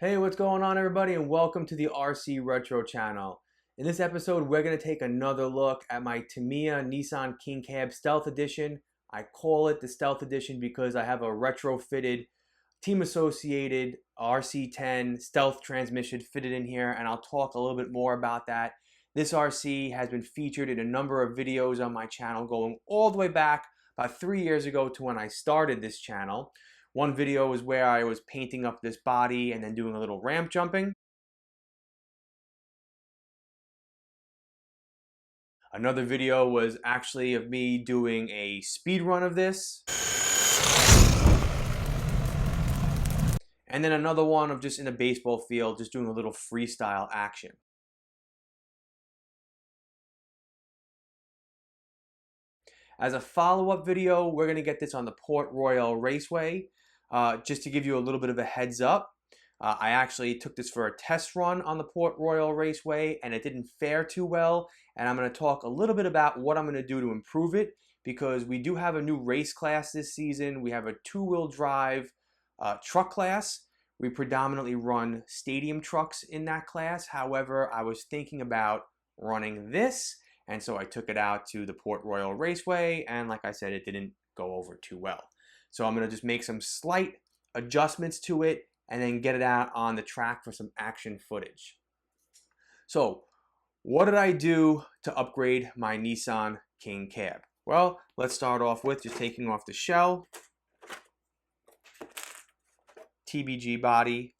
Hey, what's going on everybody, and welcome to the RC Retro channel. In this episode, we're going to take another look at my Tamiya Nissan King Cab Stealth Edition. I call it the Stealth Edition because I have a retrofitted team associated RC10 stealth transmission fitted in here, and I'll talk a little bit more about that. This RC has been featured in a number of videos on my channel going all the way back about 3 years ago to when I started this channel. One video was where I was painting up this body and then doing a little ramp jumping. Another video was actually of me doing a speed run of this. And then another one of just in a baseball field, just doing a little freestyle action. As a follow-up video, we're going to get this on the Port Royal Raceway. Just to give you a little bit of a heads up, I actually took this for a test run on the Port Royal Raceway and it didn't fare too well. And I'm going to talk a little bit about what I'm going to do to improve it, because we do have a new race class this season. We have a two-wheel drive truck class. We predominantly run stadium trucks in that class. However, I was thinking about running this, and so I took it out to the Port Royal Raceway, and like I said, it didn't go over too well. So I'm going to just make some slight adjustments to it and then get it out on the track for some action footage. So what did I do to upgrade my Nissan King Cab? Well, let's start off with just taking off the shell, TBG body.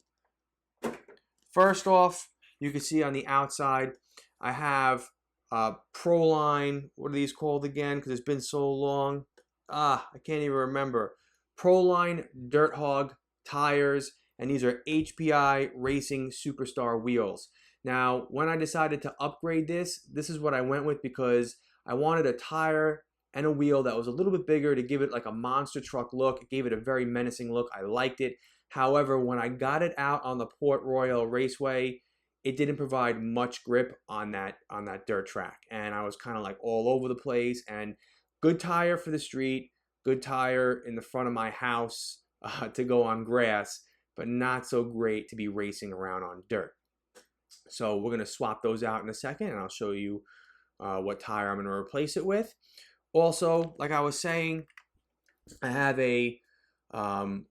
First off, you can see on the outside, I have Proline. What are these called again? Because it's been so long. I can't even remember. Proline Dirt Hog tires, and these are HPI Racing Superstar wheels. Now, when I decided to upgrade this is what I went with, because I wanted a tire and a wheel that was a little bit bigger to give it like a monster truck look. It gave it a very menacing look. I liked it. However, when I got it out on the Port Royal Raceway, it didn't provide much grip on that dirt track, and I was kind of like all over the place. And good tire for the street, good tire in the front of my house to go on grass, but not so great to be racing around on dirt. So we're going to swap those out in a second, and I'll show you what tire I'm going to replace it with. Also, like I was saying, I have a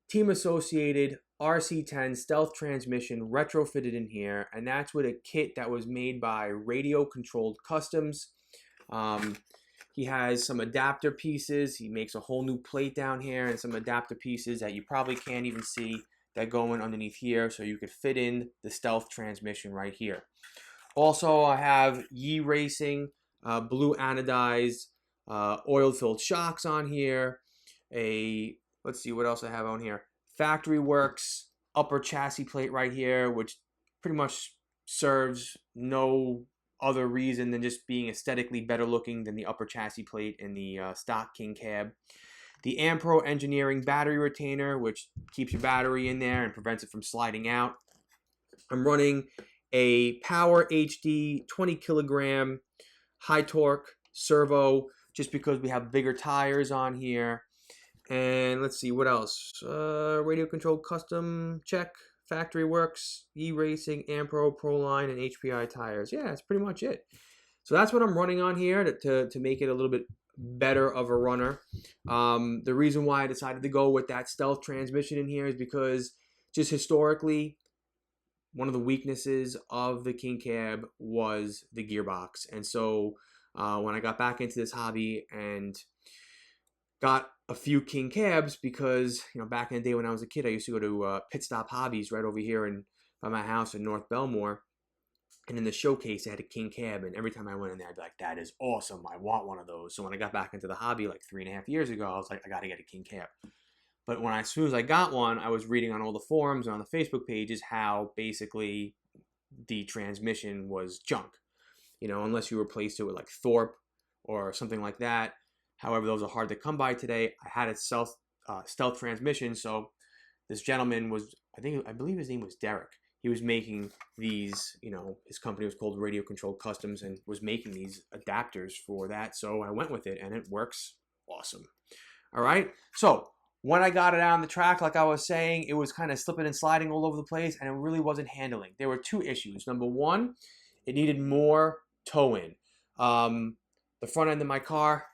team associated RC10 stealth transmission retrofitted in here, and that's with a kit that was made by Radio Controlled Customs. He has some adapter pieces. He makes a whole new plate down here and some adapter pieces that you probably can't even see that go in underneath here, so you could fit in the stealth transmission right here. Also, I have e-Racing blue anodized oil-filled shocks on here. Let's see what else I have on here. Factory Works upper chassis plate right here, which pretty much serves no other reason than just being aesthetically better looking than the upper chassis plate in the stock King Cab. The Ampro Engineering battery retainer, which keeps your battery in there and prevents it from sliding out. I'm running a Power HD 20 kilogram high torque servo, just because we have bigger tires on here. And let's see what else. Radio Controlled Custom, check. Factory Works, e-Racing, Ampro, Proline, and HPI tires. Yeah, that's pretty much it. So that's what I'm running on here to make it a little bit better of a runner. The reason why I decided to go with that stealth transmission in here is because just historically, one of the weaknesses of the King Cab was the gearbox. And so when I got back into this hobby and got a few King Cabs, because back in the day when I was a kid, I used to go to Pit Stop Hobbies right over here by my house in North Belmore, and in the showcase they had a King Cab, and every time I went in there I'd be like, that is awesome, I want one of those. So when I got back into the hobby like 3.5 years ago, I was like, I gotta get a King Cab. But as soon as I got one, I was reading on all the forums and on the Facebook pages how basically the transmission was junk, unless you replaced it with like Thorpe or something like that. However, those are hard to come by today. I had a stealth transmission, so this gentleman was, I believe his name was Derek. He was making these, his company was called Radio Controlled Customs and was making these adapters for that. So I went with it, and it works awesome. All right. So when I got it out on the track, like I was saying, it was kind of slipping and sliding all over the place, and it really wasn't handling. There were two issues. Number one, it needed more toe in. The front end of my car,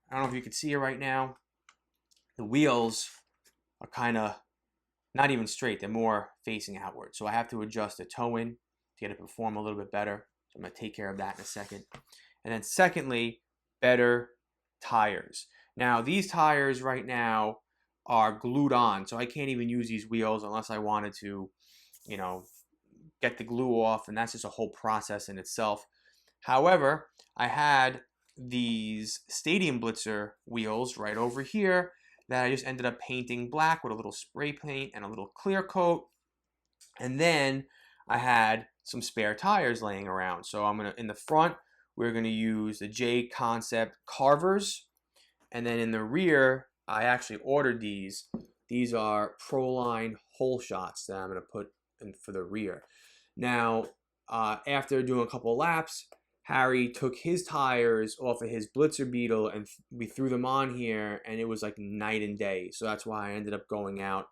I don't know if you can see it right now, the wheels are kind of not even straight. They're more facing outward. So I have to adjust the toe in to get it to perform a little bit better. So I'm going to take care of that in a second. And then secondly, better tires. Now, these tires right now are glued on, so I can't even use these wheels unless I wanted to, you know, get the glue off, and that's just a whole process in itself. However, I had these Stadium Blitzer wheels right over here that I just ended up painting black with a little spray paint and a little clear coat. And then I had some spare tires laying around. So I'm gonna, in the front, we're gonna use the J Concept Carvers. And then in the rear, I actually ordered these. These are Proline hole shots that I'm gonna put in for the rear. Now, after doing a couple of laps, Harry took his tires off of his Blitzer Beetle and we threw them on here, and it was like night and day. So that's why I ended up going out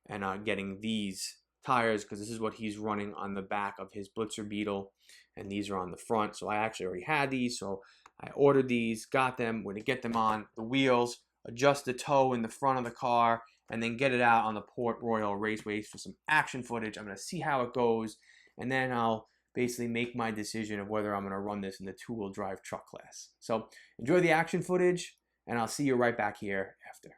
and getting these tires, because this is what he's running on the back of his Blitzer Beetle, and these are on the front. So I actually already had these, so I ordered these, got them. We're going to get them on the wheels, adjust the toe in the front of the car, and then get it out on the Port Royal Raceway for some action footage. I'm going to see how it goes, and then I'll basically make my decision of whether I'm going to run this in the two-wheel drive truck class. So enjoy the action footage, and I'll see you right back here after.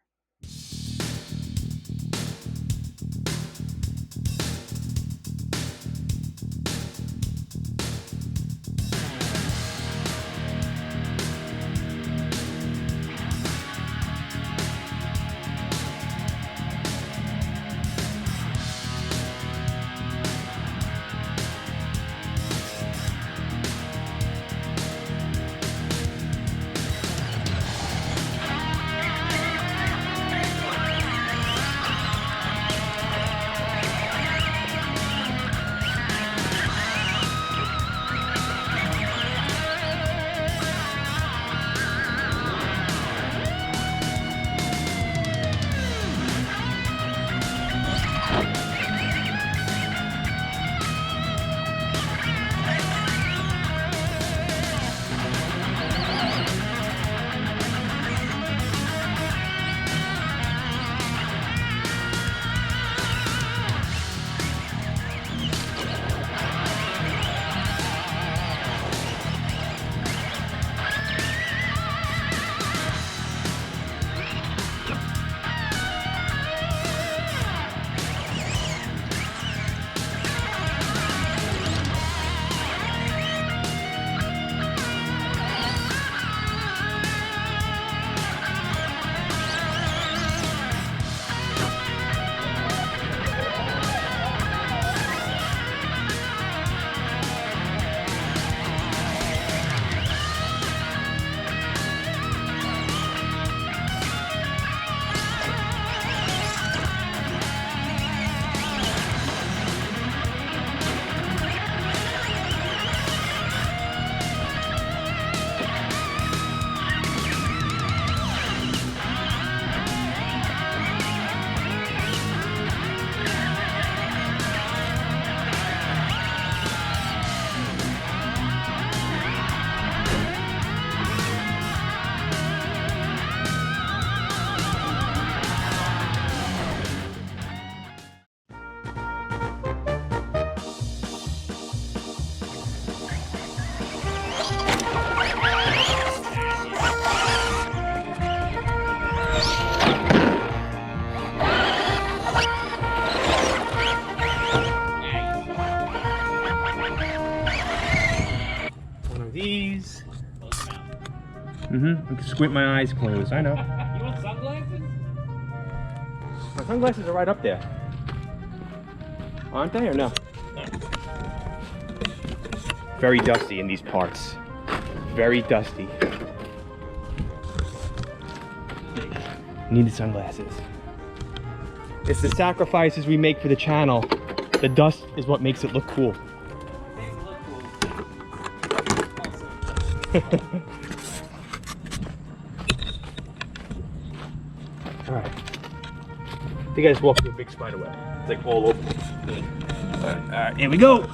These. I can squint my eyes closed. I know. You want sunglasses? My sunglasses are right up there. Aren't they or no? No. Very dusty in these parts. Very dusty. Need the sunglasses. It's the sacrifices we make for the channel. The dust is what makes it look cool. All right. You guys walk through a big spider web. It's like all over. Alright, here we go.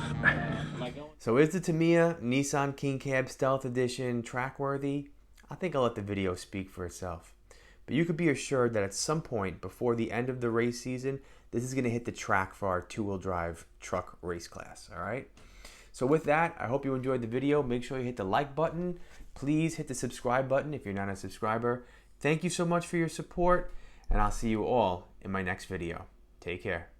So is the Tamiya Nissan King Cab Stealth Edition track worthy? I think I'll let the video speak for itself. But you could be assured that at some point before the end of the race season, this is going to hit the track for our two-wheel drive truck race class, all right? So with that, I hope you enjoyed the video. Make sure you hit the like button. Please hit the subscribe button if you're not a subscriber. Thank you so much for your support, and I'll see you all in my next video. Take care.